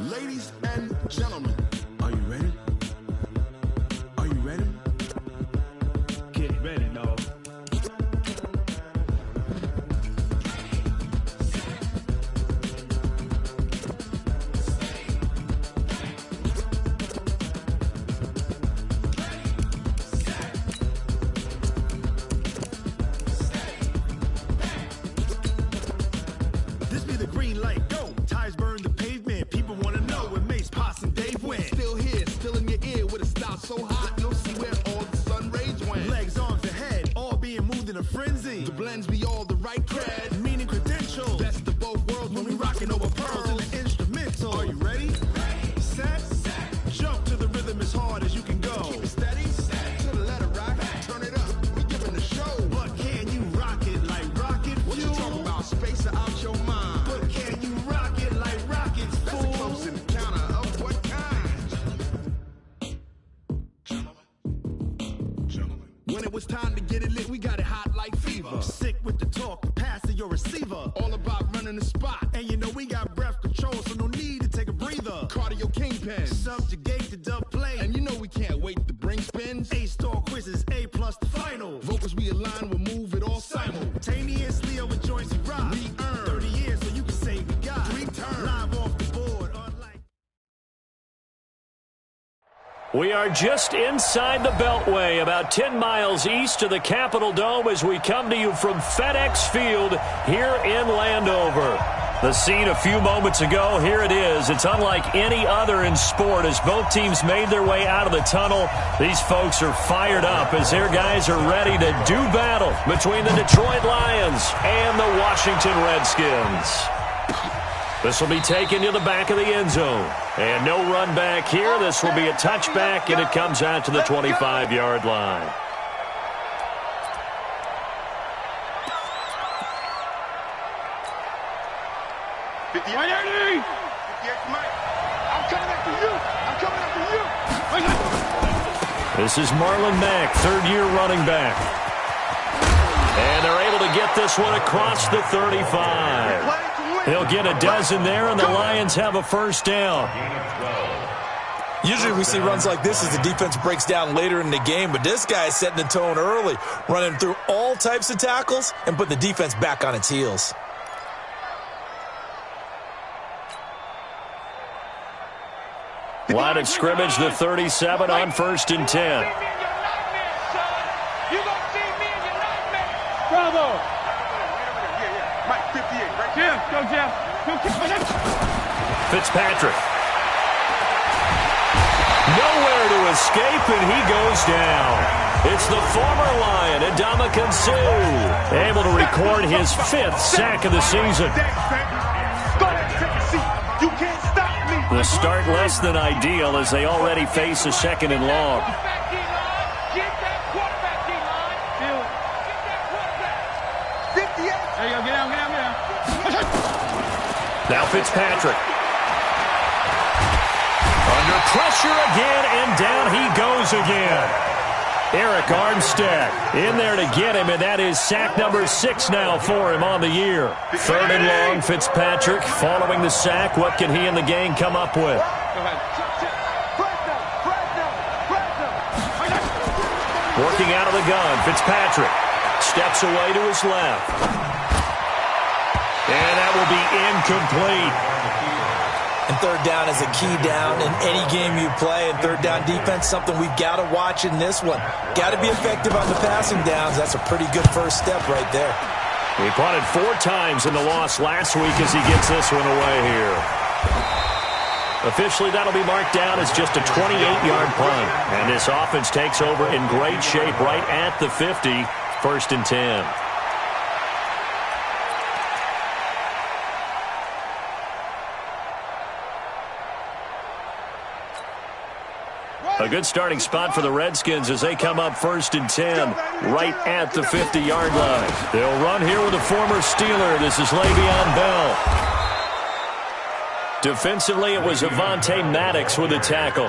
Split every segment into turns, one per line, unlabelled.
Ladies and gentlemen, are you ready? Are you ready?
Get ready, dog.
This be the green light, go. Tires burn the pavement. People wanna know when Mace, Pops, and Dave went. Still here, still in your ear with a style so hot, you'll see where all the sun rays went. Legs, arms, and head, all being moved in a frenzy. The blends be all the right cred, meaning credentials. Best of both worlds when we rockin' over pearls in the instrumental. Are you ready? Set, jump to the rhythm as hard as you can go. Keep it steady, to the letter rock, turn it up, we giving the show. But can you rock it like rocket fuel? What you talking about, space out your mind? But can you rock it like rockets, fool? That's a close encounter of what kind? Gentlemen. When it was time to get it lit, we got it hot like fever. Sick with the talk, pass to your receiver. All about running the spot. And you know we got breath control, so no need to take a breather. Cardio kingpin, subjugate the dub play. And you know we can't wait to bring spins. A-star quizzes, A+ the final. Vocals we align, we'll move it all simultaneously over joints we rock. We earn 30 years, so you can say we got 3 turns. Live off the board, unlike...
We are just inside the Beltway, about 10 miles east of the Capitol Dome as we come to you from FedEx Field here in Landover. The scene a few moments ago, here it is. It's unlike any other in sport as both teams made their way out of the tunnel. These folks are fired up as their guys are ready to do battle between the Detroit Lions and the Washington Redskins. This will be taken to the back of the end zone. And no run back here. This will be a touchback, and it comes out to the 25-yard line. This is Marlon Mack, third-year running back. And they're able to get this one across the 35. He'll get a dozen there, and the Lions have a first down.
Usually we see runs like this as the defense breaks down later in the game, but this guy is setting the tone early, running through all types of tackles and put the defense back on its heels.
Line of scrimmage, the 37 on 1st and 10.
Bravo. Mike, 58, right? Jeff, go, Jeff. Go,
Fitzpatrick. Nowhere to escape, and he goes down. It's the former Lion, Ndamukong Suh, able to record his 5th sack of the season.
You can't stop me.
The start less than ideal as they already face a 2nd and long.
Get that quarterback, D-line. Feel it. Get that quarterback. 58. There you go. Get down, get down, get down.
Now Fitzpatrick. Under pressure again, and down he goes again. Eric Armstead in there to get him, and that is sack number 6 now for him on the year. 3rd and long, Fitzpatrick following the sack. What can he and the gang come up with? Working out of the gun, Fitzpatrick steps away to his left. And that will be incomplete.
And 3rd down is a key down in any game you play. And 3rd down defense, something we've got to watch in this one. Got to be effective on the passing downs. That's a pretty good first step right there.
He punted 4 times in the loss last week as he gets this one away here. Officially, that'll be marked down as just a 28-yard punt. And this offense takes over in great shape right at the 50, 1st and 10. A good starting spot for the Redskins as they come up 1st and 10 right at the 50-yard line. They'll run here with a former Steeler. This is Le'Veon Bell. Defensively, it was Avonte Maddox with a tackle.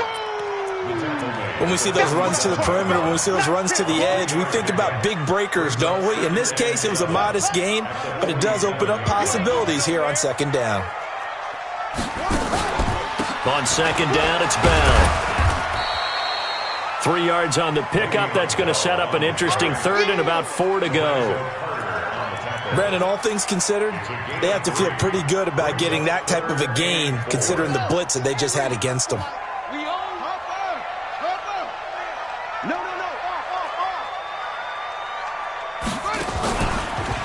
When we see those runs to the perimeter, when we see those runs to the edge, we think about big breakers, don't we? In this case, it was a modest gain, but it does open up possibilities here on 2nd down.
On second down, it's Bell. 3 yards on the pickup. That's going to set up an interesting third and about 4 to go.
Brandon, all things considered, they have to feel pretty good about getting that type of a gain considering the blitz that they just had against them.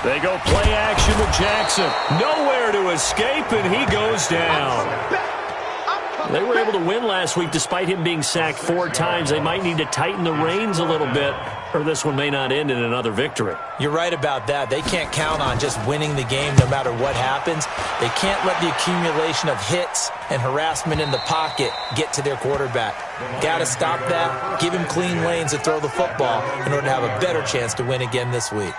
They go play action with Jackson. Nowhere to escape, and he goes down. They were able to win last week despite him being sacked 4 times. They might need to tighten the reins a little bit, or this one may not end in another victory.
You're right about that. They can't count on just winning the game no matter what happens. They can't let the accumulation of hits and harassment in the pocket get to their quarterback. Got to stop that, give him clean lanes to throw the football in order to have a better chance to win again this week.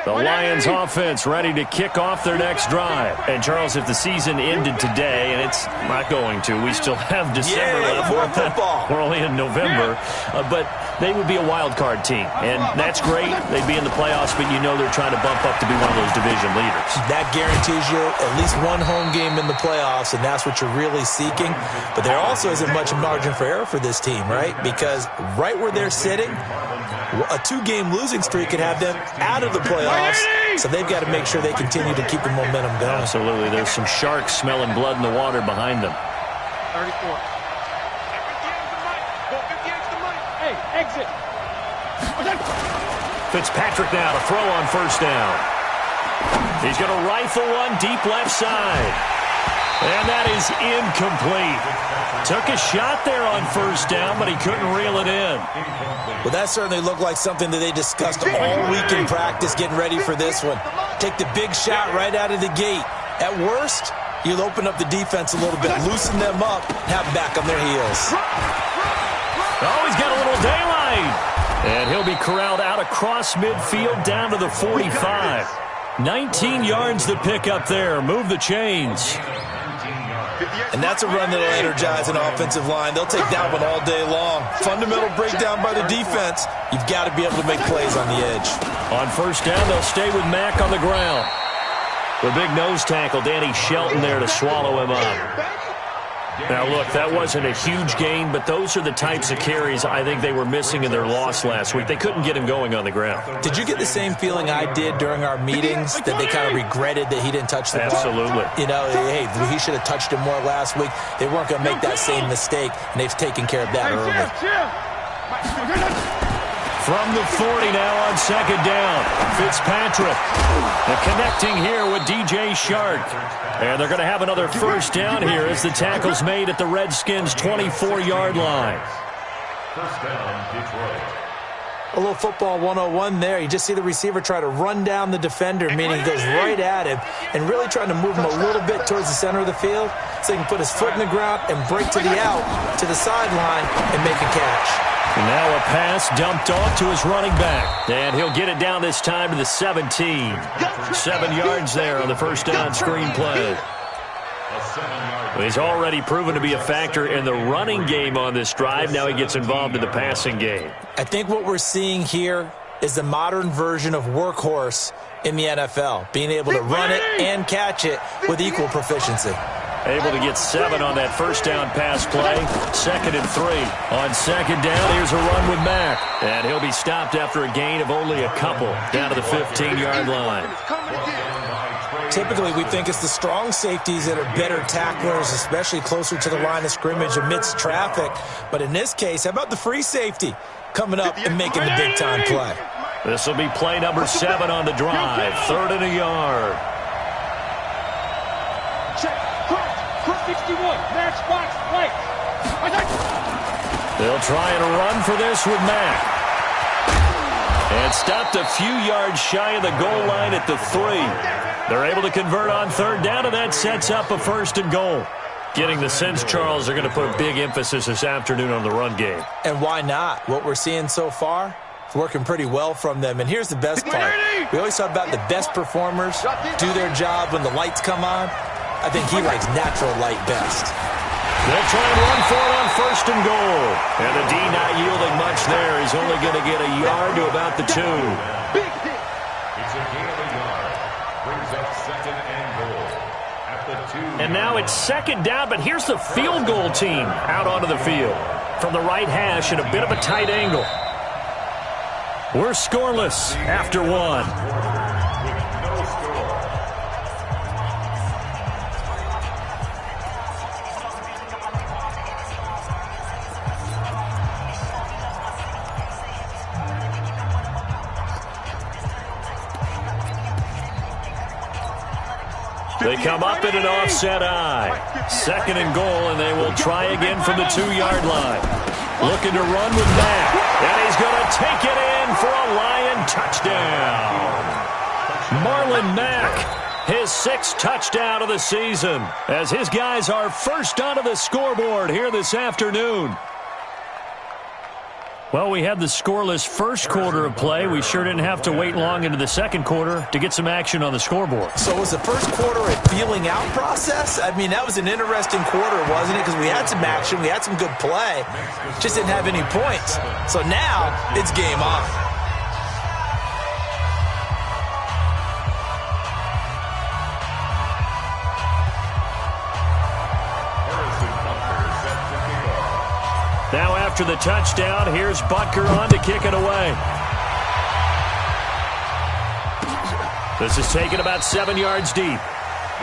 The Lions offense ready to kick off their next drive. And, Charles, if the season ended today, and it's not going to, we still have December left.
More football.
We're only in November. But they would be a wild card team. And that's great. They'd be in the playoffs, but you know they're trying to bump up to be one of those division leaders. That
guarantees you at least one home game in the playoffs, and that's what you're really seeking. But there also isn't much margin for error for this team, right? Because right where they're sitting, a 2-game losing streak could have them out of the playoffs, so they've got to make sure they continue to keep the momentum going.
Absolutely. There's some sharks smelling blood in the water behind them.
34. Hey, exit.
Fitzpatrick now to throw on first down. He's going to rifle one deep left side. And that is incomplete. Took a shot there on first down, but he couldn't reel it in.
Well, that certainly looked like something that they discussed all week in practice getting ready for this one. Take the big shot right out of the gate. At worst, you'll open up the defense a little bit, loosen them up, and have them back on their heels.
Oh, he's got a little daylight. And he'll be corralled out across midfield down to the 45. 19 yards to pick up there. Move the chains.
And that's a run that'll energize an offensive line. They'll take that one all day long. Fundamental breakdown by the defense. You've got to be able to make plays on the edge.
On first down, they'll stay with Mack on the ground. The big nose tackle, Danny Shelton, there to swallow him up. Now, look, that wasn't a huge gain, but those are the types of carries I think they were missing in their loss last week. They couldn't get him going on the ground.
Did you get the same feeling I did during our meetings, that they kind of regretted that he didn't touch the ball?
Absolutely.
You know, hey, he should have touched him more last week. They weren't going to make that same mistake, and they've taken care of that early.
From the 40 now on second down, Fitzpatrick. The connecting here with DJ Shark. And they're going to have another first down here as the tackle's made at the Redskins' 24-yard line.
First down, Detroit.
A little football 101 there. You just see the receiver try to run down the defender, meaning he goes right at him and really trying to move him a little bit towards the center of the field so he can put his foot in the ground and break to the out, to the sideline, and make a catch.
And now a pass dumped off to his running back. And he'll get it down this time to the 17. 7 yards there on the first down screen play. He's already proven to be a factor in the running game on this drive. Now he gets involved in the passing game.
I think what we're seeing here is the modern version of workhorse in the NFL, being able to run it and catch it with equal proficiency.
Able to get 7 on that first down pass play. 2nd and 3. On second down, here's a run with Mack. And he'll be stopped after a gain of only a couple down to the 15-yard line.
Typically, we think it's the strong safeties that are better tacklers, especially closer to the line of scrimmage amidst traffic. But in this case, how about the free safety coming up and making the big-time play?
This will be play number 7 on the drive. 3rd and a yard.
Check. Front 61. Match box. Right.
They'll try and run for this with Mack. And stopped a few yards shy of the goal line at the 3. They're able to convert on 3rd down, and that sets up a 1st and goal. Getting the sense, Charles, they're going to put a big emphasis this afternoon on the run game.
And why not? What we're seeing so far, it's working pretty well from them. And here's the best part. We always talk about the best performers do their job when the lights come on. I think he likes natural light best.
They'll try and run for it on 1st and goal. And the D not yielding much there. He's only going to get a yard to about the 2.
It's a gain of a yard. Brings up 2nd and goal.
And now it's second down, but here's the field goal team out onto the field. From the right hash at a bit of a tight angle. We're scoreless after one. They come up in an offset eye. Second and goal, and they will try again from the 2-yard line. Looking to run with Mack. And he's going to take it in for a Lion touchdown. Marlon Mack, his 6th touchdown of the season, as his guys are first onto the scoreboard here this afternoon. Well, we had the scoreless first quarter of play. We sure didn't have to wait long into the second quarter to get some action on the scoreboard.
So was the first quarter a feeling out process? I mean, that was an interesting quarter, wasn't it? Because we had some action, we had some good play, just didn't have any points. So now it's game on.
Now after the touchdown, here's Butker on to kick it away. This is taken about 7 yards deep.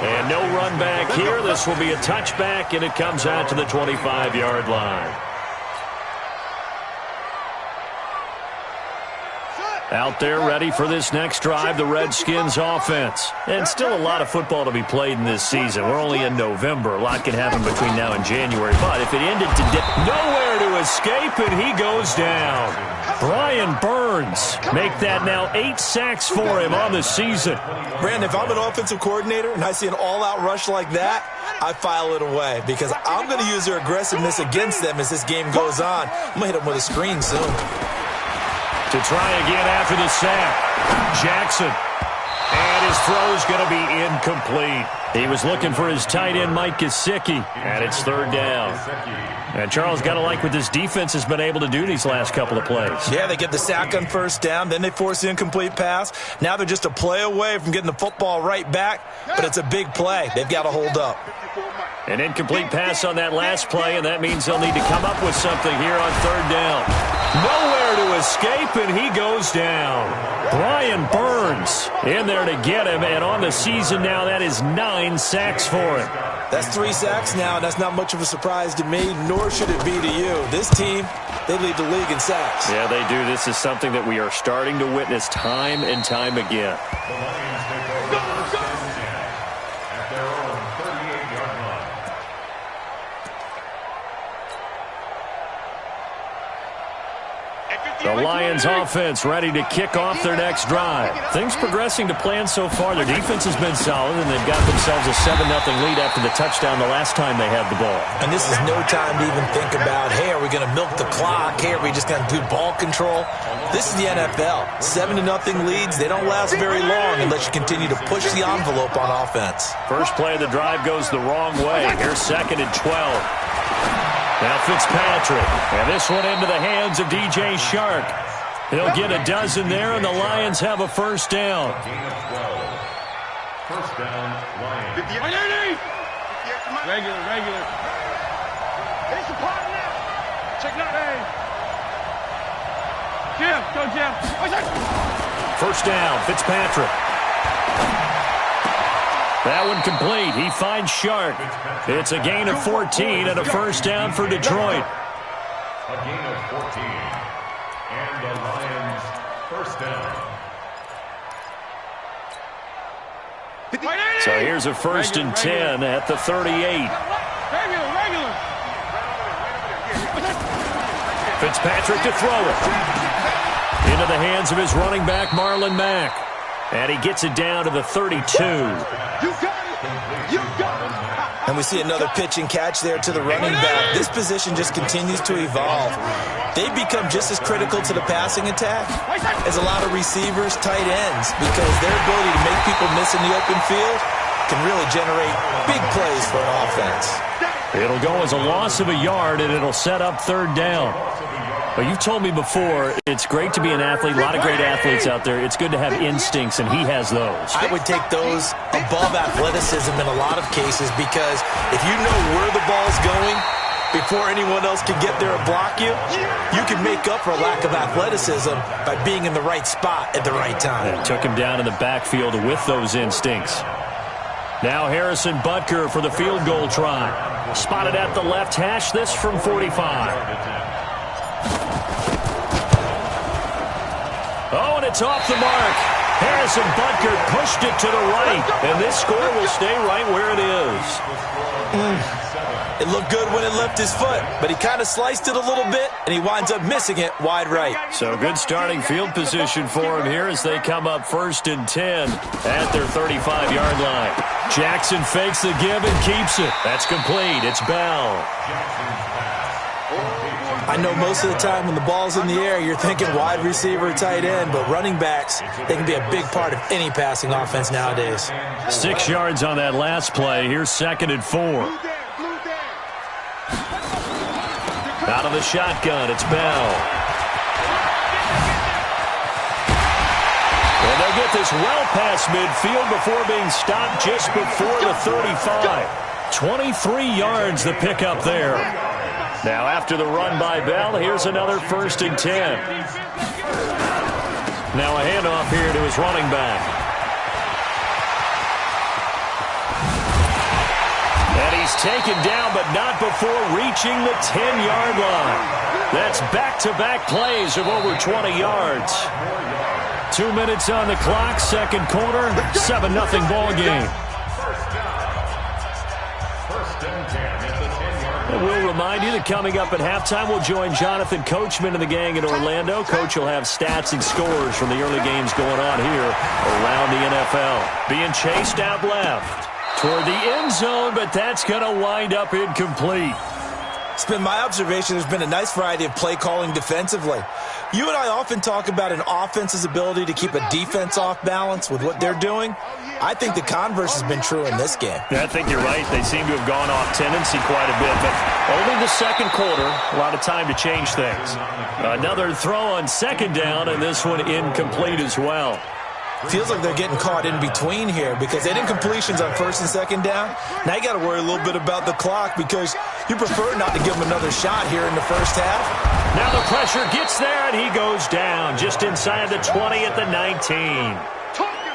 And no run back here. This will be a touchback, and it comes out to the 25-yard line. Out there ready for this next drive, the Redskins offense. And still a lot of football to be played in this season. We're only in November. A lot can happen between now and January. But if it ended today, nowhere to escape, and he goes down. Brian Burns make that now 8 sacks for him on the season.
Brandon, if I'm an offensive coordinator and I see an all-out rush like that, I file it away because I'm going to use their aggressiveness against them as this game goes on. I'm going to hit them with a screen soon.
To try again after the sack. Jackson. And his throw's going to be incomplete. He was looking for his tight end, Mike Gesicki, and it's third down. And Charles, got to like what this defense has been able to do these last couple of plays. Yeah, they get the sack on first down, then they force the incomplete pass. Now they're just a play away from getting the football right back, but it's a big play. They've got to hold up. An incomplete pass on that last play, and that means they'll need to come up with something here on third down. Nowhere to escape, and he goes down. Brian Burns in there to get him, and on the season now, that is 9 sacks for him. That's 3 sacks now, and that's not much of a surprise to me, nor should it be to you. This team, they lead the league in sacks. Yeah, they do. This is something that we are starting to witness time and time again.
The Lions take over first and 10 at their own 38-yard line.
The Lions offense ready to kick off their next drive. Things progressing to plan so far. Their defense has been solid, and they've got themselves a 7-0 lead after the touchdown the last time they had the ball. And this is no time to even think about, hey, are we going to milk the clock? Hey, are we just going to do ball control? This is the NFL. 7-0 leads, they don't last very long unless you continue to push the envelope on offense. First play of the drive goes the wrong way. Here's 2nd and 12. Now Fitzpatrick, and this one into the hands of DJ Shark. He'll get a dozen there, and the Lions have a first down.
Gain of 12. First down, Lions.
Regular. It's a part now. Check that A. Jim, go Jim.
First down, Fitzpatrick. That one complete. He finds Shark. It's a gain of 14 and a first down for Detroit.
A gain of 14. And the Lions first down.
So here's a first and 10 at the 38.
Regular.
Fitzpatrick to throw it. Into the hands of his running back, Marlon Mack. And he gets it down to the 32.
You got it.
And we see another pitch and catch there to the running back. This position just continues to evolve. They've become just as critical to the passing attack as a lot of receivers, tight ends, because their ability to make people miss in the open field can really generate big plays for an offense.
It'll go as a loss of a yard, and it'll set up third down. Well, you've told me before, it's great to be an athlete. A lot of great athletes out there. It's good to have instincts, and he has those.
I would take those above athleticism in a lot of cases because if you know where the ball's going before anyone else can get there and block you, you can make up for a lack of athleticism by being in the right spot at the right time.
And took him down in the backfield with those instincts. Now Harrison Butker for the field goal try. Spotted at the left hash, this from 45. Oh, and it's off the mark. Harrison Butker pushed it to the right, and this score will stay right where it is.
It looked good when it left his foot, but he kind of sliced it a little bit, and he winds up missing it wide right.
So good starting field position for him here as they come up 1st and 10 at their 35-yard line. Jackson fakes the give and keeps it. That's complete. It's Bell.
I know most of the time when the ball's in the air, you're thinking wide receiver, tight end, but running backs, they can be a big part of any passing offense nowadays.
6 yards on that last play. Here's 2nd and 4. Out of the shotgun, it's Bell. And they'll get this well past midfield before being stopped just before the 35. 23 yards the pickup there. Now after the run by Bell, here's another 1st and 10. Now a handoff here to his running back. And he's taken down, but not before reaching the 10-yard line. That's back-to-back plays of over 20 yards. 2 minutes on the clock, 2nd quarter, 7-0 ball game. We'll remind you that coming up at halftime, we'll join Jonathan Coachman and the gang in Orlando. Coach will have stats and scores from the early games going on here around the NFL. Being chased out left toward the end zone, but that's going to wind up incomplete.
It's been my observation there's been a nice variety of play calling defensively. You and I often talk about an offense's ability to keep a defense off balance with what they're doing. I think the converse has been true in this game.
Yeah, I think you're right. They seem to have gone off tendency quite a bit, but only the 2nd quarter, a lot of time to change things. Another throw on 2nd down, and this one incomplete as well.
Feels like they're getting caught in between here because they did incompletions on 1st and 2nd down. Now you got to worry a little bit about the clock because you prefer not to give them another shot here in the first half.
Now the pressure gets there, and he goes down just inside the 20 at the 19.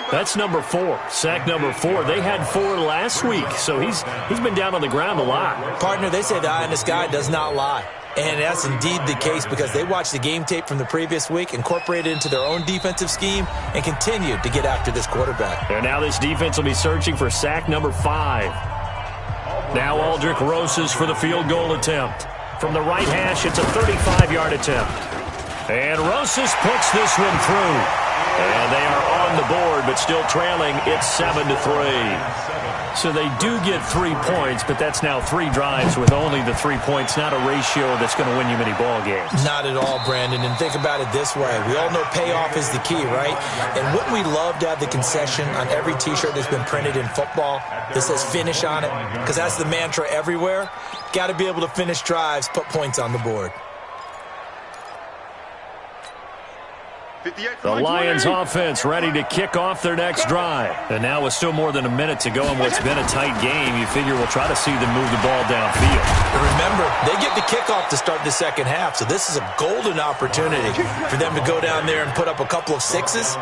That's number 4, sack number 4. They had 4 last week, so he's been down on the ground a lot.
Partner, they say the eye in the sky does not lie. And that's indeed the case because they watched the game tape from the previous week, incorporated it into their own defensive scheme, and continued to get after this quarterback.
And now this defense will be searching for sack number 5. Now Aldrich Rosas for the field goal attempt. From the right hash, it's a 35-yard attempt. And Rosas puts this one through. And they are on the board, but still trailing. It's 7-3. So they do get 3 points, but that's now 3 drives with only the 3 points, not a ratio that's going to win you many ball games.
Not at all, Brandon. And think about it this way. We all know payoff is the key, right? And wouldn't we love to have the concession on every T-shirt that's been printed in football that says finish on it? Because that's the mantra everywhere. Got to be able to finish drives, put points on the board.
The Lions offense ready to kick off their next drive. And now with still more than a minute to go in what's been a tight game, you figure we'll try to see them move the ball downfield.
And remember, they get the kickoff to start the second half, so this is a golden opportunity for them to go down there and put up a couple of 6s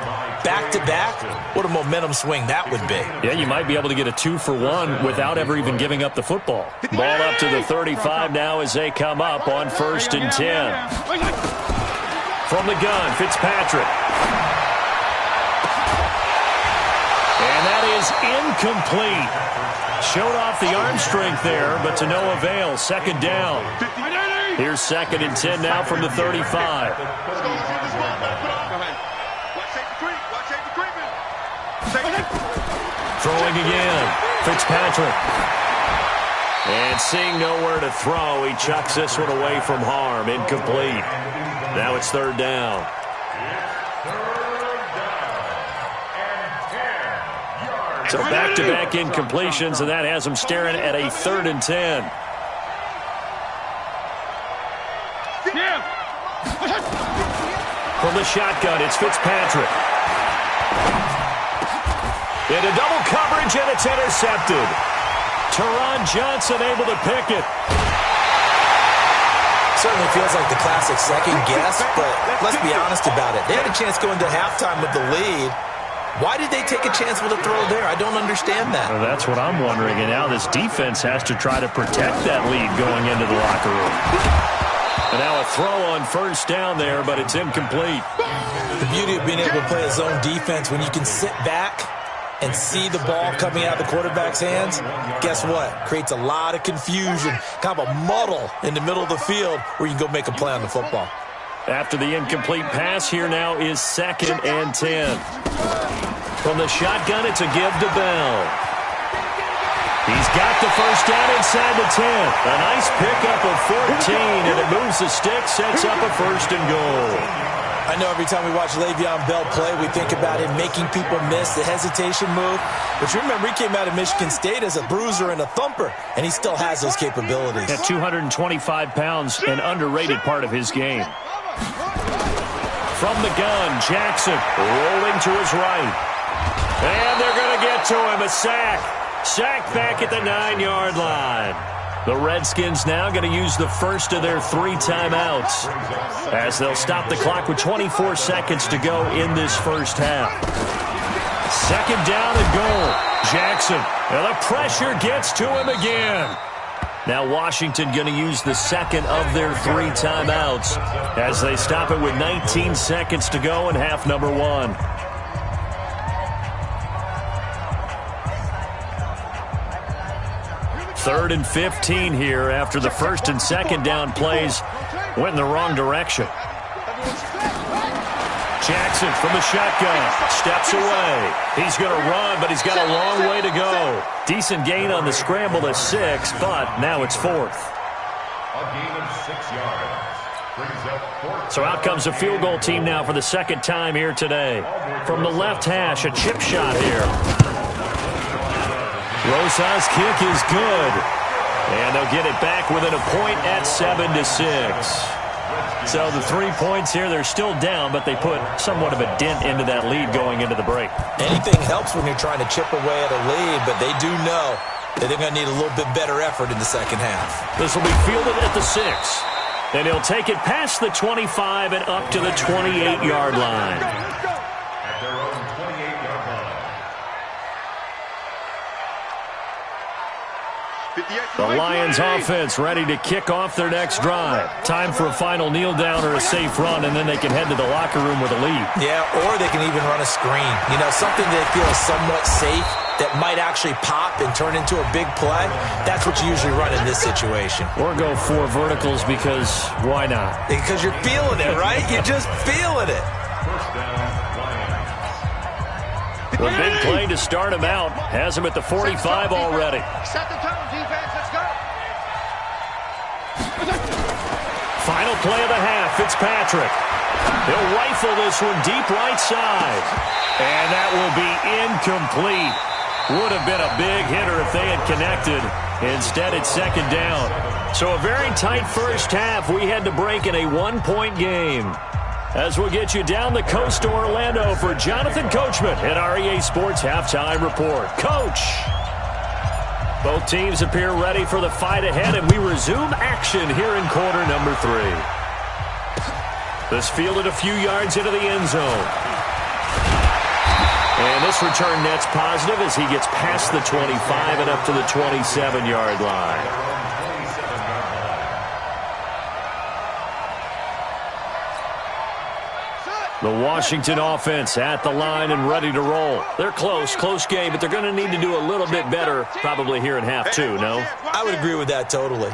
back-to-back. What a momentum swing that would be.
Yeah, you might be able to get a 2-for-1 without ever even giving up the football. Ball up to the 35 now as they come up on 1st and 10. From the gun, Fitzpatrick. And that is incomplete. Showed off the arm strength there, but to no avail. 2nd down. Here's 2nd and 10 now from the 35. Throwing again. Fitzpatrick. And seeing nowhere to throw, he chucks this one away from harm. Incomplete. Now it's 3rd down. So back-to-back incompletions, and that has them staring at a 3rd and 10. the shotgun. It's Fitzpatrick. Into double coverage, and it's intercepted. Teron Johnson able to pick it.
Certainly feels like the classic second guess, but let's be honest about it. They had a chance going to halftime with the lead. Why did they take a chance with a throw there? I don't understand that.
Well, that's what I'm wondering, and now this defense has to try to protect that lead going into the locker room. And now a throw on first down there, but it's incomplete.
The beauty of being able to play a zone defense when you can sit back and see the ball coming out of the quarterback's hands, guess what? Creates a lot of confusion, kind of a muddle in the middle of the field where you can go make a play on the football.
After the incomplete pass, here now is 2nd and 10. From the shotgun, it's a give to Bell. He's got the first down inside the 10. A nice pickup of 14, and it moves the stick, sets up a 1st and goal.
I know every time we watch Le'Veon Bell play, we think about him making people miss the hesitation move. But you remember, he came out of Michigan State as a bruiser and a thumper, and he still has those capabilities.
At 225 pounds, an underrated part of his game. From the gun, Jackson rolling to his right. And they're going to get to him, a sack. Sack back at the 9-yard line. The Redskins now going to use the first of their 3 timeouts as they'll stop the clock with 24 seconds to go in this first half. 2nd down and goal. Jackson, and the pressure gets to him again. Now Washington going to use the second of their 3 timeouts as they stop it with 19 seconds to go in half number 1. Third and 15 here after the 1st and 2nd down plays went in the wrong direction. Jackson from the shotgun steps away. He's going to run, but he's got a long way to go. Decent gain on the scramble to 6, but now it's 4th.
A gain of 6 yards. Brings up 4th.
So out comes the field goal team now for the 2nd time here today. From the left hash, a chip shot here. Rosa's kick is good. And they'll get it back within a point at 7-6. So the 3 points here, they're still down, but they put somewhat of a dent into that lead going into the break.
Anything helps when you're trying to chip away at a lead, but they do know that they're going to need a little bit better effort in the second half.
This will be fielded at the 6. And he'll take it past the 25 and up to the 28-yard line.
At their own 28-yard line.
The Lions offense ready to kick off their next drive. Time for a final kneel down or a safe run, and then they can head to the locker room with a lead.
Yeah, or they can even run a screen. You know, something they feel is somewhat safe that might actually pop and turn into a big play. That's what you usually run in this situation.
Or go 4 verticals because why not?
Because you're feeling it, right? You're just feeling it.
First down, Lions.
The big play to start him out has him at the 45 already.
Set the tone, defense. Let's go.
Final play of the half, Fitzpatrick. He'll rifle this one deep right side. And that will be incomplete. Would have been a big hitter if they had connected. Instead, it's 2nd down. So a very tight first half. We had to break in a 1-point game. As we'll get you down the coast to Orlando for Jonathan Coachman at our EA Sports Halftime Report. Coach! Both teams appear ready for the fight ahead, and we resume action here in quarter number 3. This fielded a few yards into the end zone. And this return net's positive as he gets past the 25 and up to the 27-yard line. The Washington offense at the line and ready to roll. They're close game, but they're going to need to do a little bit better probably here in half 2, no?
I would agree with that totally.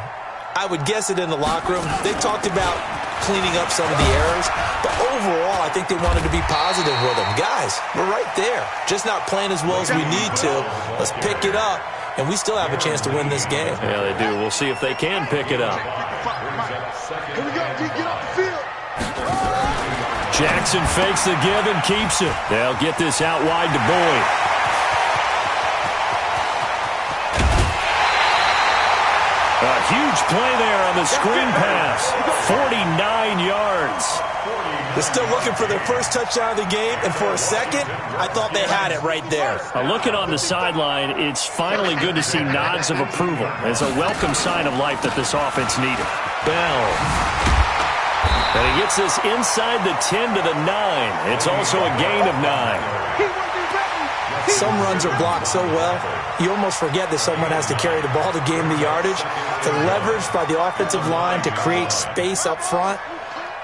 I would guess it in the locker room. They talked about cleaning up some of the errors, but overall, I think they wanted to be positive with them. Guys, we're right there. Just not playing as well as we need to. Let's pick it up, and we still have a chance to win this game.
Yeah, they do. We'll see if they can pick it up.
Here we go. Get off the field.
Jackson fakes the give and keeps it. They'll get this out wide to Boyd. A huge play there on the screen pass. 49 yards.
They're still looking for their first touchdown of the game, and for a second, I thought they had it right there.
Looking on the sideline, it's finally good to see nods of approval. It's a welcome sign of life that this offense needed. Bell. And he gets this inside the 10 to the 9. It's also a gain of 9.
Some runs are blocked so well, you almost forget that someone has to carry the ball to gain the yardage. The leverage by the offensive line to create space up front,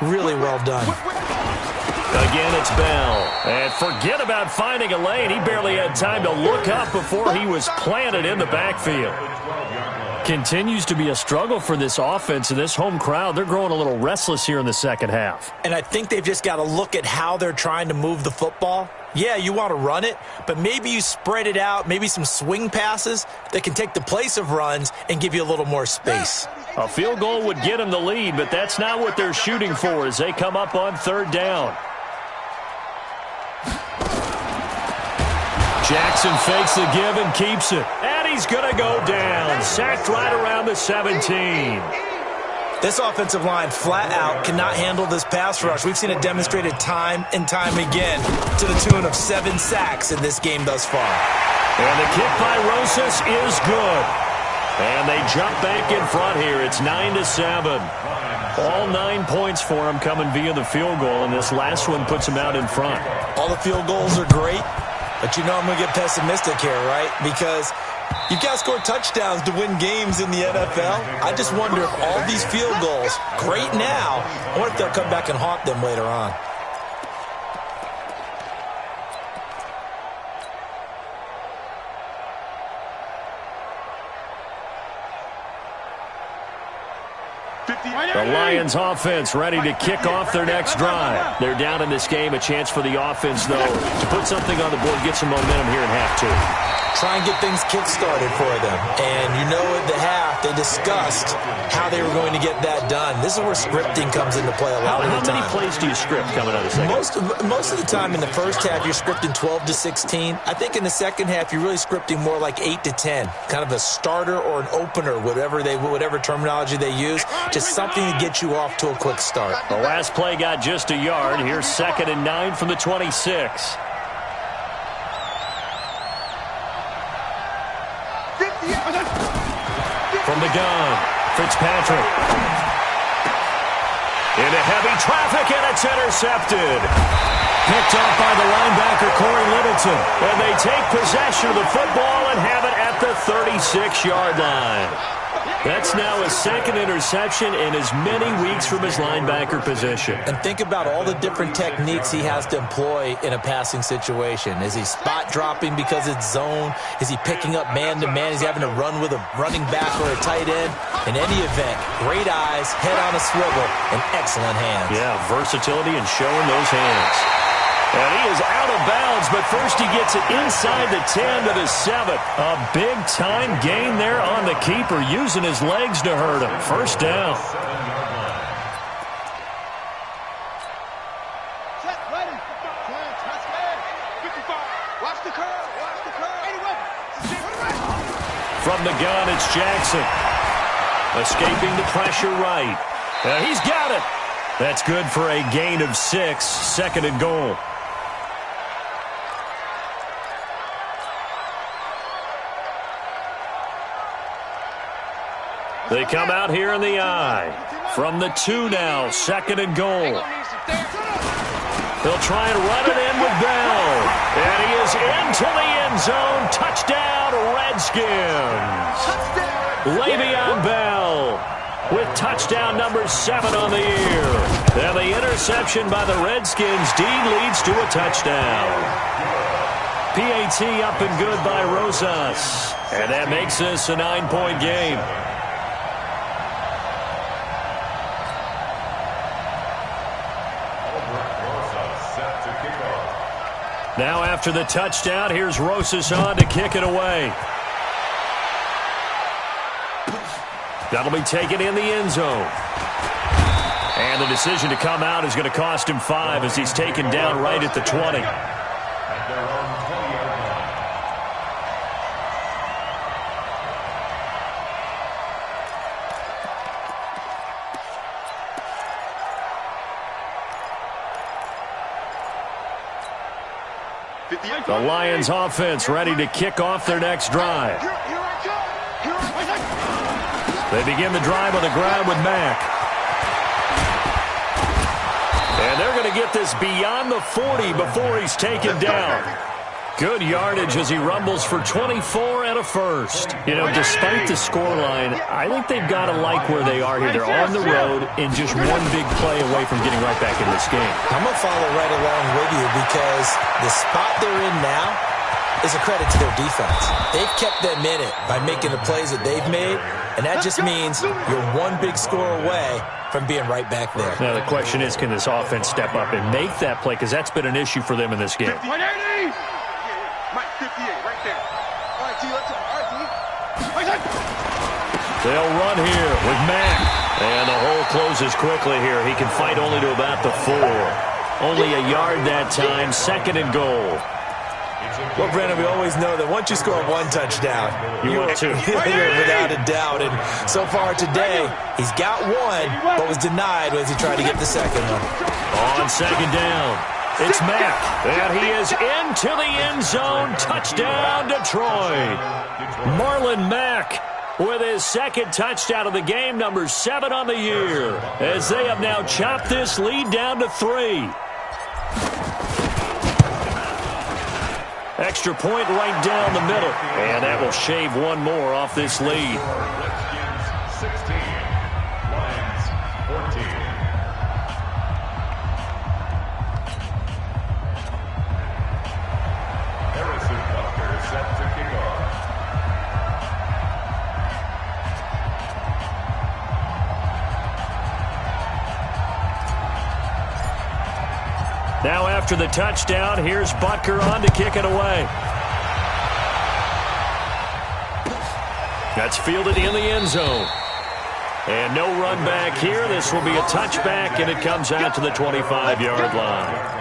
really well done.
Again, it's Bell. And forget about finding a lane. He barely had time to look up before he was planted in the backfield. Continues to be a struggle for this offense and this home crowd. They're growing a little restless here in the second half.
And I think they've just got to look at how they're trying to move the football. Yeah, you want to run it, but maybe you spread it out, maybe some swing passes that can take the place of runs and give you a little more space.
A field goal would get them the lead, but that's not what they're shooting for as they come up on third down. Jackson fakes the give and keeps it. And he's going to go down. Sacked right around the 17.
This offensive line flat out cannot handle this pass rush. We've seen it demonstrated time and time again to the tune of 7 sacks in this game thus far.
And the kick by Rosas is good. And they jump back in front here. It's 9-7. All 9 points for them coming via the field goal, and this last one puts them out in front.
All the field goals are great, but you know I'm going to get pessimistic here, right? Because you've got to score touchdowns to win games in the NFL. I just wonder if all these field goals, great now, or if they'll come back and haunt them later on.
The Lions offense ready to kick off their next drive. They're down in this game. A chance for the offense, though, to put something on the board, get some momentum here in half 2.
Try and get things kick-started for them. And you know at the half, they discussed how they were going to get that done. This is where scripting comes into play a lot of the time.
How many plays do you script coming out of the second?
Most of the time in the first half, you're scripting 12 to 16. I think in the second half, you're really scripting more like 8 to 10. Kind of a starter or an opener, whatever terminology they use. Just something to get you off to a quick start.
The last play got just a yard. Here's 2nd and 9 from the 26. From the gun, Fitzpatrick. Into heavy traffic, and it's intercepted. Picked off by the linebacker, Corey Littleton. And they take possession of the football and have it at the 36-yard line. That's now his 2nd interception in as many weeks from his linebacker position.
And think about all the different techniques he has to employ in a passing situation. Is he spot dropping because it's zone? Is he picking up man-to-man? Is he having to run with a running back or a tight end? In any event, great eyes, head on a swivel, and excellent hands.
Yeah, versatility and showing those hands. And he is out of bounds, but first he gets it inside the 10 to the 7. A big-time gain there on the keeper, using his legs to hurt him. First down. From the gun, it's Jackson. Escaping the pressure right. He's got it. That's good for a gain of 6, 2nd and goal. They come out here in the I. From the 2 now, 2nd and goal. They'll try and run it in with Bell. And he is into the end zone. Touchdown, Redskins. Le'Veon Bell with touchdown number 7 on the year. And the interception by the Redskins. D leads to a touchdown. PAT up and good by Rosas. And that makes this a 9-point game. Now after the touchdown, here's Rosas on to kick it away. That'll be taken in the end zone. And the decision to come out is going to cost him 5 as he's taken down right at the 20. The Lions offense ready to kick off their next drive. They begin the drive on the ground with Mack. And they're going to get this beyond the 40 before he's taken down. Good yardage as he rumbles for 24 and a first. You know, despite the scoreline, I think they've got to like where they are here. They're on the road and just one big play away from getting right back in this game.
I'm going to follow right along with you because the spot they're in now is a credit to their defense. They've kept them in it by making the plays that they've made, and that just means you're one big score away from being right back there.
Now the question is, can this offense step up and make that play? Because that's been an issue for them in this game.
180! Mike, 58, right there. All right, T, let's go. All right, T.
They'll run here with Mack. And the hole closes quickly here. He can fight only to about the 4. Only a yard that time, 2nd and goal.
Well, Brandon, we always know that once you score one touchdown,
you want two.
You're without a doubt. And so far today, he's got one, but was denied as he tried to get the second one.
On 2nd down, it's Mack. And he is into the end zone. Touchdown, Detroit. Marlon Mack with his 2nd touchdown of the game, number 7 on the year, as they have now chopped this lead down to 3. Extra point right down the middle. And that will shave one more off this lead.
Redskins 16, Lions 14. Harrison Butker set to kick off.
Now after the touchdown, here's Butker on to kick it away. That's fielded in the end zone. And no run back here. This will be a touchback, and it comes out to the 25-yard line.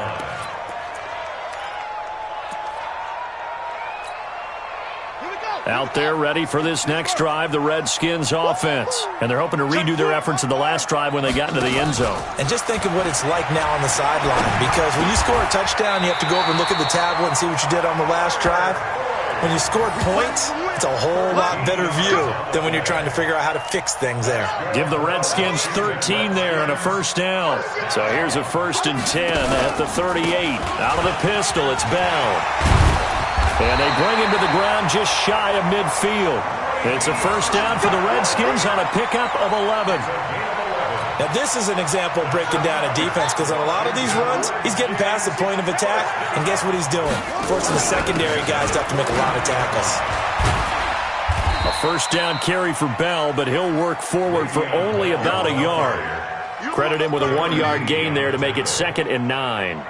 Out there ready for this next drive, the Redskins offense. And they're hoping to redo their efforts in the last drive when they got into the end zone.
And just think of what it's like now on the sideline, because when you score a touchdown, you have to go over and look at the tablet and see what you did on the last drive. When you scored points, it's a whole lot better view than when you're trying to figure out how to fix things there.
Give the Redskins 13 there and a first down. So here's a 1st and 10 at the 38. Out of the pistol, it's Bell. And they bring him to the ground just shy of midfield. It's a first down for the Redskins on a pickup of 11.
Now, this is an example of breaking down a defense, because on a lot of these runs, he's getting past the point of attack, and guess what he's doing? Forcing the secondary guys to have to make a lot of tackles.
A first down carry for Bell, but he'll work forward for only about a yard. Credit him with a 1-yard gain there to make it 2nd and 9.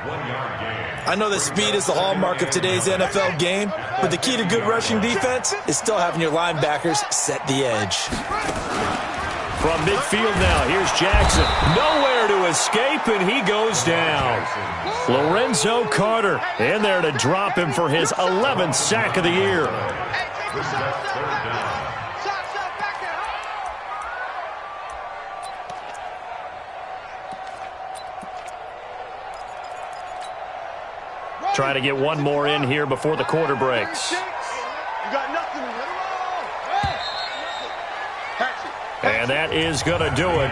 I know that speed is the hallmark of today's NFL game, but the key to good rushing defense is still having your linebackers set the edge.
From midfield now, here's Jackson. Nowhere to escape, and he goes down. Lorenzo Carter in there to drop him for his 11th sack of the year. Trying to get one more in here before the quarter breaks. And that is going to do it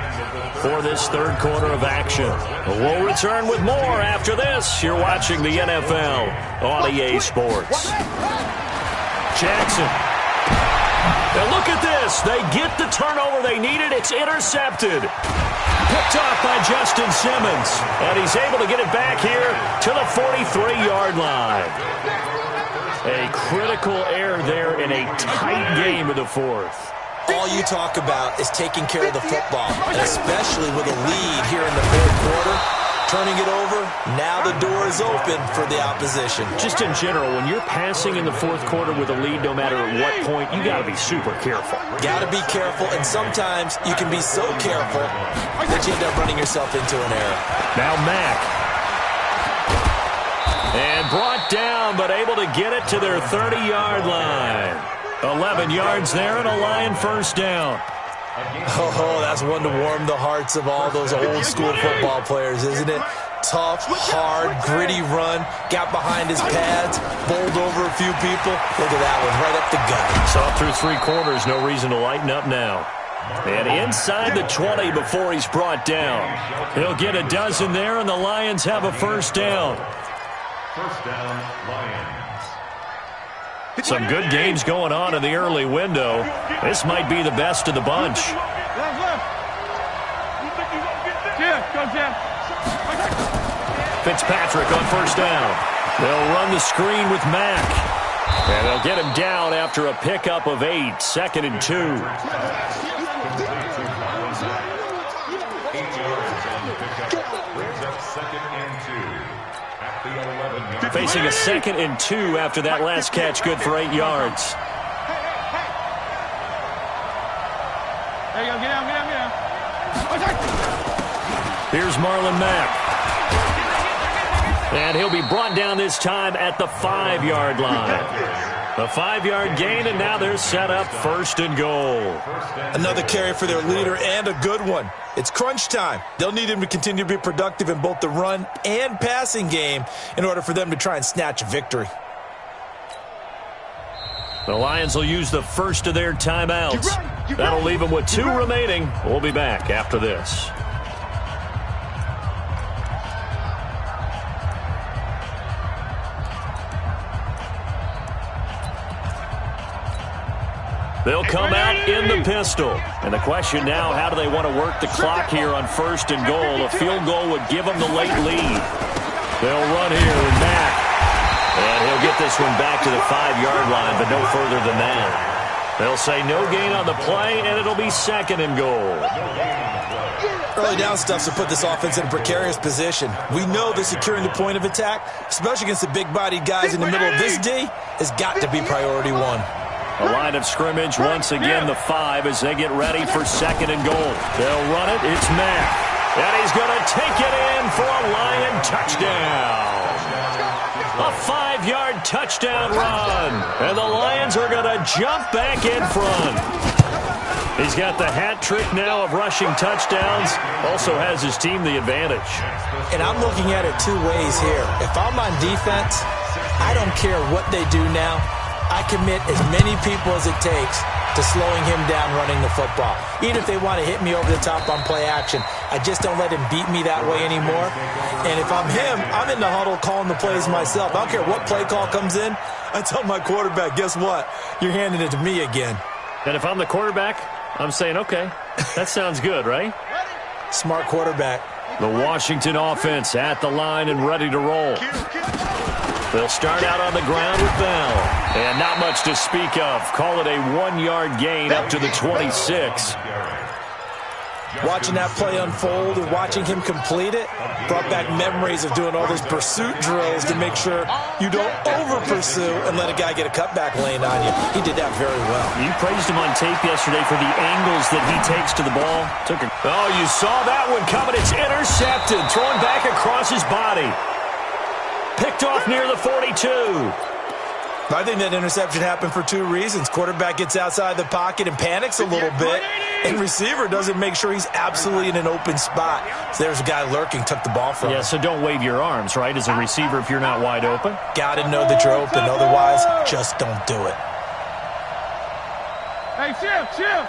for this 3rd quarter of action. We'll return with more after this. You're watching the NFL on EA Sports. Jackson. And look at this. They get the turnover they needed. It's intercepted. Picked off by Justin Simmons. And he's able to get it back here to the 43-yard line. A critical error there in a tight game of the 4th.
All you talk about is taking care of the football, and especially with a lead here in the 4th quarter. Turning it over, now the door is open for the opposition.
Just in general, when you're passing in the 4th quarter with a lead, no matter at what point, you got to be super careful.
Got to be careful, and sometimes you can be so careful that you end up running yourself into an error.
Now Mack. And brought down, but able to get it to their 30-yard line. 11 yards there and a Lion first down.
Oh, that's one to warm the hearts of all those old school football players, isn't it? tough, hard, gritty run. Got behind his pads, bowled over a few people. Look at that one, right up the gut.
Saw through 3 quarters, no reason to lighten up now. And inside the 20 before he's brought down. He'll get a dozen there, and the Lions have a first down.
First down, Lions.
Some good games going on in the early window. This might be the best of the bunch. Fitzpatrick on first down. They'll run the screen with Mack. And they'll get him down after a pickup of 8, 2nd and 2.
8 yards on the pickup. Brings up 2nd and 2. At the 11-yard.
Facing a 2nd and 2 after that last catch, good for 8 yards.
There you go, get down, get down, get down.
Here's Marlon Mack. And he'll be brought down this time at the 5-yard line. A 5-yard gain, and now they're set up 1st and goal.
Another carry for their leader, and a good one. It's crunch time. They'll need him to continue to be productive in both the run and passing game in order for them to try and snatch a victory.
The Lions will use the first of their timeouts. That'll leave them with 2 remaining. We'll be back after this. They'll come out in the pistol. And the question now, how do they want to work the clock here on 1st and goal? A field goal would give them the late lead. They'll run here with Mack. And he'll get this one back to the 5-yard line, but no further than that. They'll say no gain on the play, and it'll be 2nd and goal.
Early down stuffs will put this offense in a precarious position. We know that securing the point of attack, especially against the big-bodied guys in the middle of this D, has got to be priority 1.
A line of scrimmage, once again the 5 as they get ready for 2nd and goal. They'll run it. It's Mack. And he's going to take it in for a Lion touchdown. A 5-yard touchdown run. And the Lions are going to jump back in front. He's got the hat trick now of rushing touchdowns. Also has his team the advantage.
And I'm looking at it 2 ways here. If I'm on defense, I don't care what they do now. I commit as many people as it takes to slowing him down running the football. Even if they want to hit me over the top on play action, I just don't let him beat me that way anymore. And if I'm him, I'm in the huddle calling the plays myself. I don't care what play call comes in. I tell my quarterback, guess what? You're handing it to me again.
And if I'm the quarterback, I'm saying, okay, that sounds good, right?
Smart quarterback.
The Washington offense at the line and ready to roll. They'll start out on the ground with Bell. And not much to speak of. Call it a 1-yard gain up to the 26.
Watching that play unfold and watching him complete it brought back memories of doing all those pursuit drills to make sure you don't over-pursue and let a guy get a cutback lane on you. He did that very well.
You praised him on tape yesterday for the angles that he takes to the ball. Oh, you saw that one coming. It's intercepted. Thrown back across his body. Picked off near the 42.
I think that interception happened for 2 reasons. Quarterback gets outside the pocket and panics a little bit, and receiver doesn't make sure he's absolutely in an open spot. So there's a guy lurking, took the ball from him.
Yeah, so don't wave your arms, right, as a receiver if you're not wide open?
Got to know that you're open. Otherwise, just don't do it.
Hey, chill.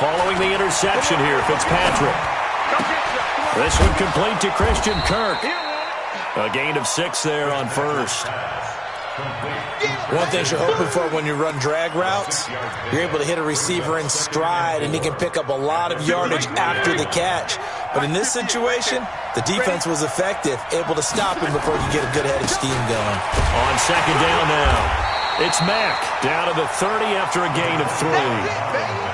Following the interception here, Fitzpatrick. This one complete to Christian Kirk. A gain of 6 there on first.
One thing you're hoping for when you run drag routes, you're able to hit a receiver in stride, and he can pick up a lot of yardage after the catch. But in this situation, the defense was effective, able to stop him before he could get a good head of steam going.
On 2nd down now, it's Mack down to the 30 after a gain of 3.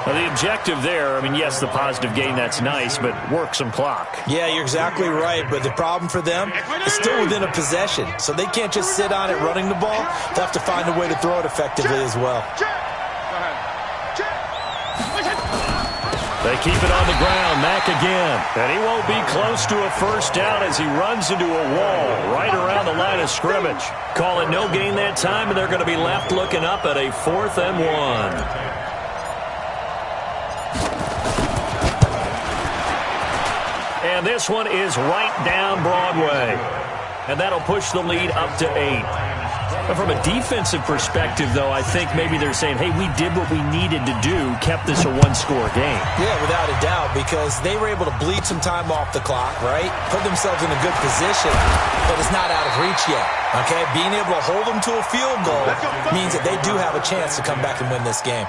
Well, the objective there, I mean, yes, the positive gain, that's nice, but work some clock.
Yeah, you're exactly right, but the problem for them is still within a possession, so they can't just sit on it running the ball. They'll have to find a way to throw it effectively as well.
They keep it on the ground, Mack again, and he won't be close to a first down as he runs into a wall right around the line of scrimmage. Call it no gain that time, and they're going to be left looking up at a 4th and 1. And this one is right down Broadway. And that'll push the lead up to 8. But from a defensive perspective, though, I think maybe they're saying, hey, we did what we needed to do, kept this a one-score game.
Yeah, without a doubt, because they were able to bleed some time off the clock, right? Put themselves in a good position, but it's not out of reach yet, okay? Being able to hold them to a field goal means that they do have a chance to come back and win this game.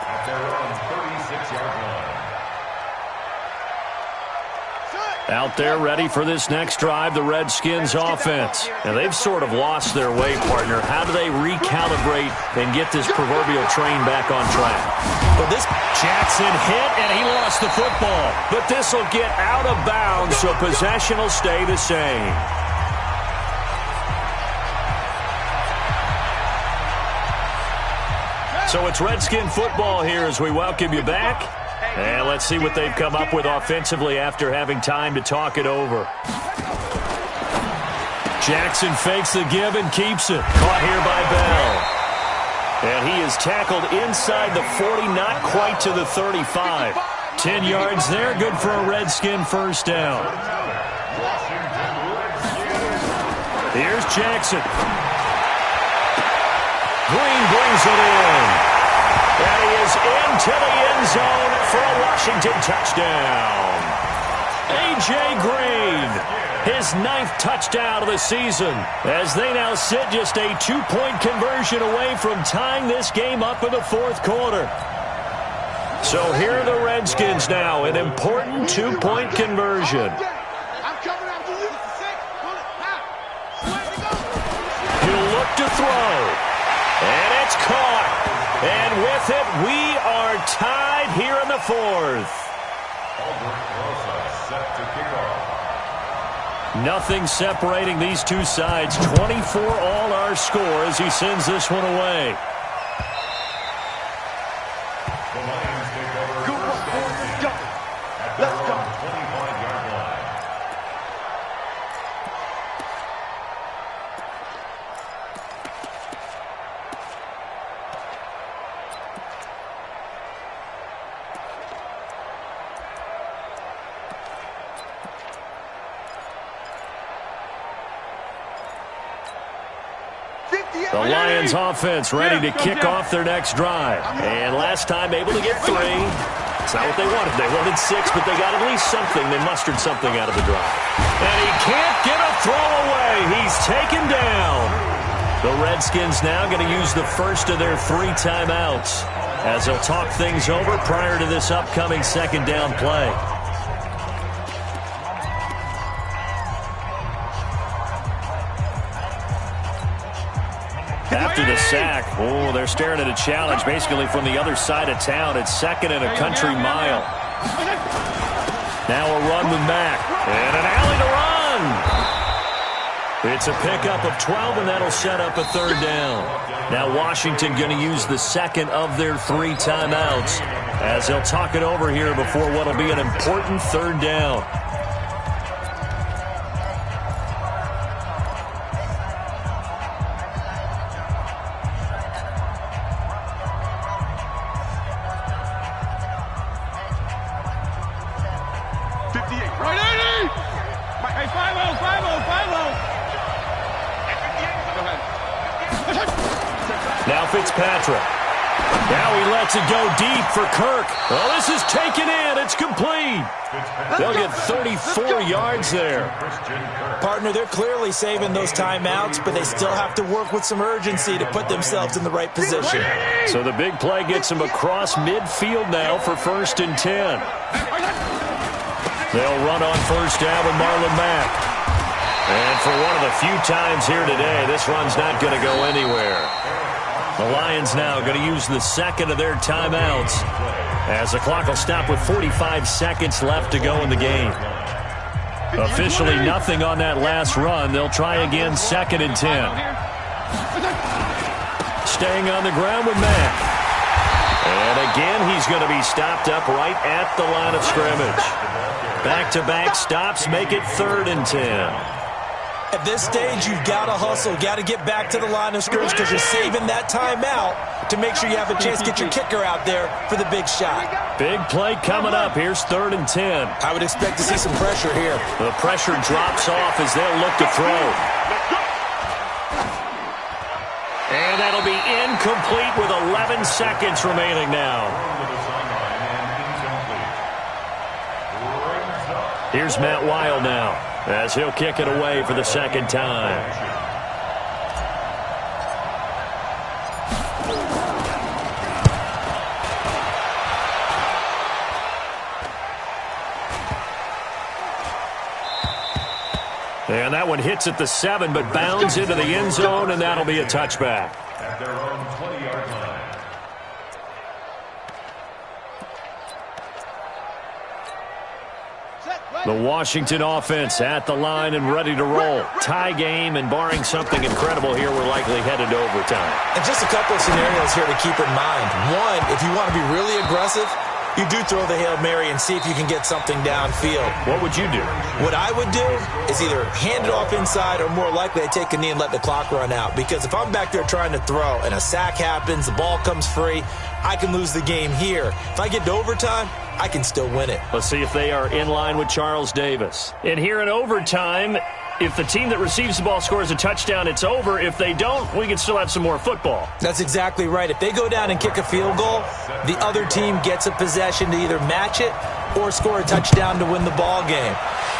Out there ready for this next drive, the Redskins offense. And they've sort of lost their way, partner. How do they recalibrate and get this proverbial train back on track?
Well, this
Jackson hit, and he lost the football. But this will get out of bounds, so possession will stay the same. So it's Redskin football here as we welcome you back. And let's see what they've come up with offensively after having time to talk it over. Jackson fakes the give and keeps it. Caught here by Bell. And he is tackled inside the 40, not quite to the 35. 10 yards there, good for a Redskin first down. Here's Jackson. Green brings it in. And he is into the end zone for a Washington touchdown. A.J. Green, his 9th touchdown of the season, as they now sit just a 2-point conversion away from tying this game up in the 4th quarter. So here are the Redskins now, an important 2-point conversion. He'll look to throw, and it's caught. And with it, we are tied here in the 4th. Nothing separating these two sides. 24 all our score as he sends this one away.
Let's go.
The Lions offense ready to kick off their next drive. And last time able to get 3. It's not what they wanted. They wanted 6, but they got at least something. They mustered something out of the drive. And he can't get a throw away. He's taken down. The Redskins now going to use the first of their 3 timeouts as they'll talk things over prior to this upcoming 2nd down play. After the sack, they're staring at a challenge basically from the other side of town. It's 2nd and a country mile. Now a run with Mack. And an alley to run. It's a pickup of 12, and that'll set up a 3rd down. Now Washington going to use the 2nd of their 3 timeouts as they'll talk it over here before what will be an important 3rd down. Now Fitzpatrick. Now he lets it go deep for Kirk. Well, this is taken in. It's complete. They'll get 34 yards there.
Partner, they're clearly saving those timeouts, but they still have to work with some urgency to put themselves in the right position.
So the big play gets them across midfield now for 1st and 10. They'll run on 1st down with Marlon Mack. And for one of the few times here today, this run's not going to go anywhere. The Lions now going to use the 2nd of their timeouts as the clock will stop with 45 seconds left to go in the game. Officially nothing on that last run. They'll try again 2nd and 10. Staying on the ground with Mack. And again, he's going to be stopped up right at the line of scrimmage. Back-to-back stops make it 3rd and 10.
At this stage, you've got to hustle, got to get back to the line of scrimmage because you're saving that timeout to make sure you have a chance to get your kicker out there for the big shot.
Big play coming up. Here's 3rd and 10.
I would expect to see some pressure here.
The pressure drops off as they'll look to throw. And that'll be incomplete with 11 seconds remaining now. Here's Matt Weil now as he'll kick it away for the 2nd time. And that one hits at the 7, but bounds into the end zone, and that'll be a touchback.
At their own 20-yard line.
The Washington offense at the line and ready to roll. Tie game, and barring something incredible here, we're likely headed to overtime.
And just a couple of scenarios here to keep in mind. One, if you want to be really aggressive, you do throw the Hail Mary and see if you can get something downfield.
What would you do?
What I would do is either hand it off inside or more likely I take a knee and let the clock run out. Because if I'm back there trying to throw and a sack happens, the ball comes free, I can lose the game here. If I get to overtime, I can still win it.
Let's see if they are in line with Charles Davis. And here in overtime, if the team that receives the ball scores a touchdown, it's over. If they don't, we can still have some more football.
That's exactly right. If they go down and kick a field goal, the other team gets a possession to either match it or score a touchdown to win the ball game.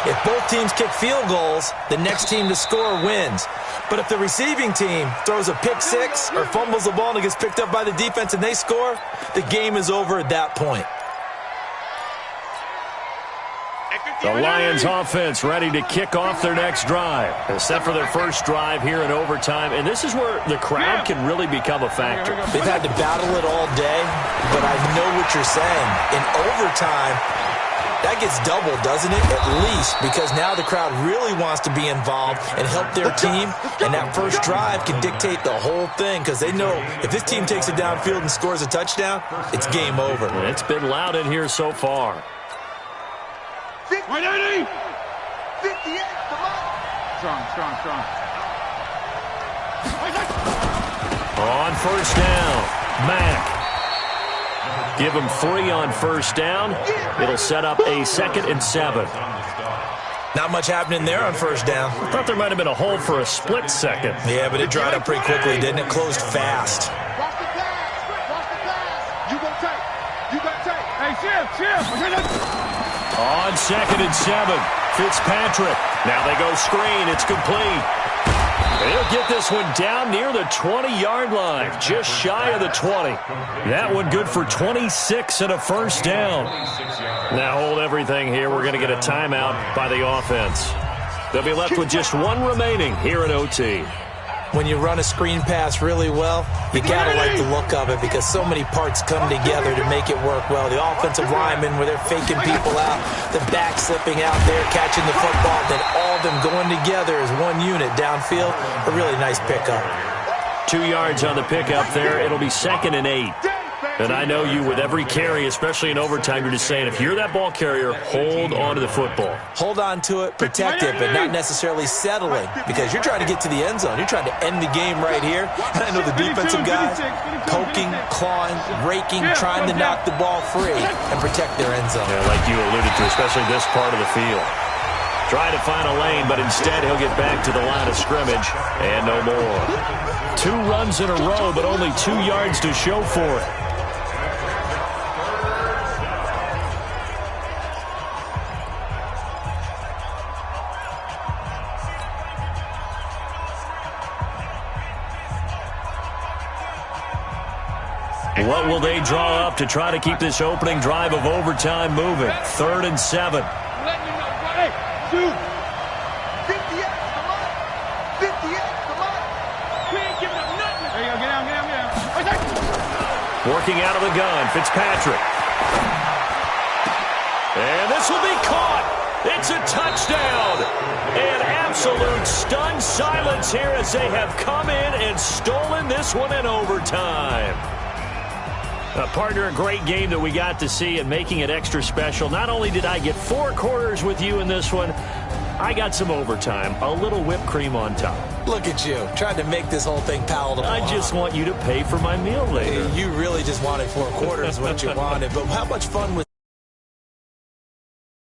If both teams kick field goals, the next team to score wins. But if the receiving team throws a pick six or fumbles the ball and it gets picked up by the defense and they score, the game is over at that point.
The Lions offense ready to kick off their next drive. Set for their first drive here in overtime. And this is where the crowd can really become a factor.
They've had to battle it all day, but I know what you're saying. In overtime, that gets doubled, doesn't it? At least, because now the crowd really wants to be involved and help their team. And that first drive can dictate the whole thing because they know if this team takes it downfield and scores a touchdown, it's game over.
And it's been loud in here so far.
180! 58, come on! Strong.
On first down, Mack. Give him 3 on first down. It'll set up a 2nd and 7.
Not much happening there on first down.
I thought there might have been a hole for a split second.
Yeah, but it dried up pretty quickly, didn't it? Closed fast.
Watch the pass! You gon' take! You got take! Hey, Chip!
On 2nd and 7, Fitzpatrick. Now they go screen. It's complete. They'll get this one down near the 20-yard line, just shy of the 20. That one good for 26 and a first down. Now hold everything here. We're going to get a timeout by the offense. They'll be left with just 1 remaining here in OT.
When you run a screen pass really well, you got to like the look of it because so many parts come together to make it work well. The offensive linemen, where they're faking people out, the back slipping out there, catching the football, then all of them going together as one unit downfield. A really nice pickup.
2 yards on the pickup there. It'll be 2nd and 8. And I know you, with every carry, especially in overtime, you're just saying, if you're that ball carrier, hold on to the football.
Hold on to it, protect it, but not necessarily settling because you're trying to get to the end zone. You're trying to end the game right here. And I know the defensive guys poking, clawing, raking, trying to knock the ball free and protect their end zone.
Yeah, like you alluded to, especially this part of the field. Trying to find a lane, but instead he'll get back to the line of scrimmage and no more. 2 runs in a row, but only 2 yards to show for it. What will they draw up to try to keep this opening drive of overtime moving? 3rd and 7.
Letting you know, hey, 2. 58, come on! 58, come on! We ain't giving up nothing! There you go, get down.
Working out of the gun, Fitzpatrick. And this will be caught. It's a touchdown. An absolute stunned silence here as they have come in and stolen this one in overtime. Partner, a great game that we got to see and making it extra special. Not only did I get 4 quarters with you in this one, I got some overtime, a little whipped cream on top.
Look at you, trying to make this whole thing palatable.
I just want you to pay for my meal later.
You really just wanted 4 quarters what you wanted, but how much fun was